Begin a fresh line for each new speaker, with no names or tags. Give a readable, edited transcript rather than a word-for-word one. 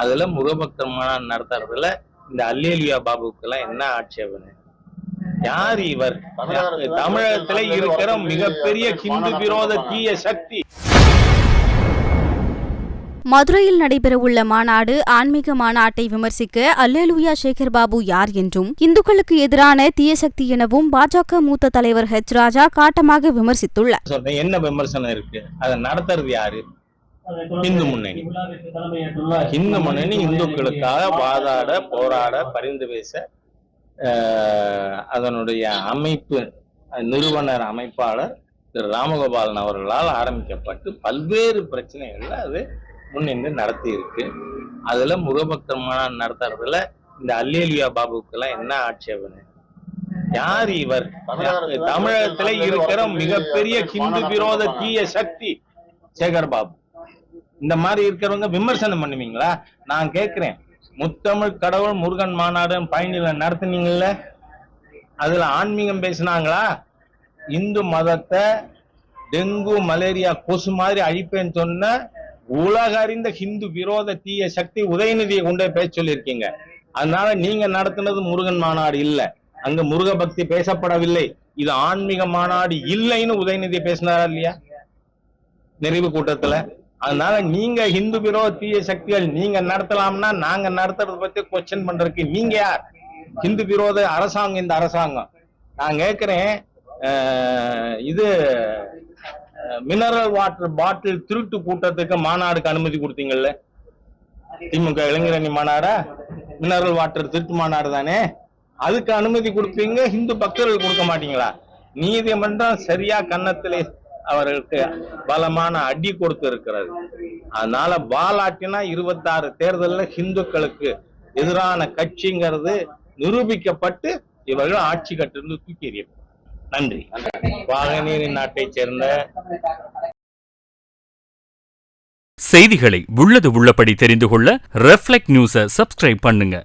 அதுல முகபக்தர் மாநாடு நடத்துறதுல இந்த அல்லேலியா பாபுக்கெல்லாம் என்ன ஆட்சேபனை? யார் இவர்? தமிழகத்துல இருக்கிற மிகப்பெரிய ஹிந்து விரோத தீய சக்தி.
மதுரையில் நடைபெறவுள்ள மாநாடு ஆன்மீக மாநாட்டை விமர்சிக்க அல்லேலூயா சேகர் பாபு யார் என்றும், இந்துக்களுக்கு எதிரான தீய சக்தி எனவும் பாஜக மூத்த தலைவர் ஹெச் ராஜா காட்டமாக விமர்சித்துள்ளார்.
என்ன விமர்சனம் இருக்கு? அதை நடத்துறது யாரு? இந்து முன்னணி. இந்து முன்னணி இந்துக்களுக்காக வாதாட, போராட, பரிந்து பேச அதனுடைய அமைப்பு நிறுவனர் அமைப்பாளர் திரு ராமகோபாலன் அவர்களால் ஆரம்பிக்கப்பட்டு பல்வேறு பிரச்சனைகள்ல அது முன்னின்று நடத்தி இருக்கு. அதுல முகபக்தர் மாநாடு நடத்துறதுல இந்த அல்லேலியா பாபுக்கெல்லாம் என்ன ஆட்சேபனை? யார் இவர்? தமிழகத்துல இருக்கிற மிகப்பெரிய ஹிந்து விரோத தீய சக்தி சேகர் பாபு. இந்த மாதிரி இருக்கிறவங்க விமர்சனம் பண்ணுவீங்களா? நான் கேட்கிறேன், முத்தமிழ் கடவுள் முருகன் மாநாடு பயணில நடத்துனீங்கல்ல, அதுல ஆன்மீகம் பேசினாங்களா? இந்து மதத்தை டெங்கு மலேரியா கொசு மாதிரி அழிப்பேன்னு சொன்ன உலக அறிந்த ஹிந்து விரோத தீய சக்தி உதயநிதியை கொண்டே பேச சொல்லியிருக்கீங்க. அதனால நீங்க நடத்தினது முருகன் மாநாடு இல்ல, அங்க முருக பக்தி பேசப்படவில்லை, இது ஆன்மீக மாநாடு இல்லைன்னு உதயநிதி பேசினாரா இல்லையா நிறைவு கூட்டத்துல? அதனால நீங்க ஹிந்து விரோத தீய சக்திகள் நீங்க நடத்தலாம்னா நாங்க நடத்துறத பத்தி கொஸ்டின் பண்றதுக்கு நீங்க யார்? ஹிந்து விரோத அரசாங்கம் இந்த அரசாங்கம். நான் கேட்கிறேன், இது மினரல் வாட்டர் பாட்டில் திருட்டு கூட்டத்துக்கு மாநாடுக்கு அனுமதி கொடுத்தீங்கல்ல, திமுக இளைஞரணி மாநாடா? மினரல் வாட்டர் திருட்டு மாநாடு தானே, அதுக்கு அனுமதி கொடுப்பீங்க, ஹிந்து பக்தர்கள் கொடுக்க மாட்டீங்களா? நீதிமன்றம் சரியா கன்னத்திலே அவர்களுக்கு பலமான அடி கொடுத்து இருக்கிறது. அதனால பாலாட்டினா 26 தேர்தலில் ஹிந்துக்களுக்கு எதிரான கட்சிங்கிறது நிரூபிக்கப்பட்டு இவர்கள் ஆட்சி கட்டிலிருந்து தூக்கி எறியப்படும். நன்றி. வாகனேரி நாட்டை சேர்ந்த
செய்திகளை உள்ளது உள்ளபடி தெரிந்து கொள்ள ரெஃப்ளெக்ட் நியூஸை சப்ஸ்கிரைப் பண்ணுங்க.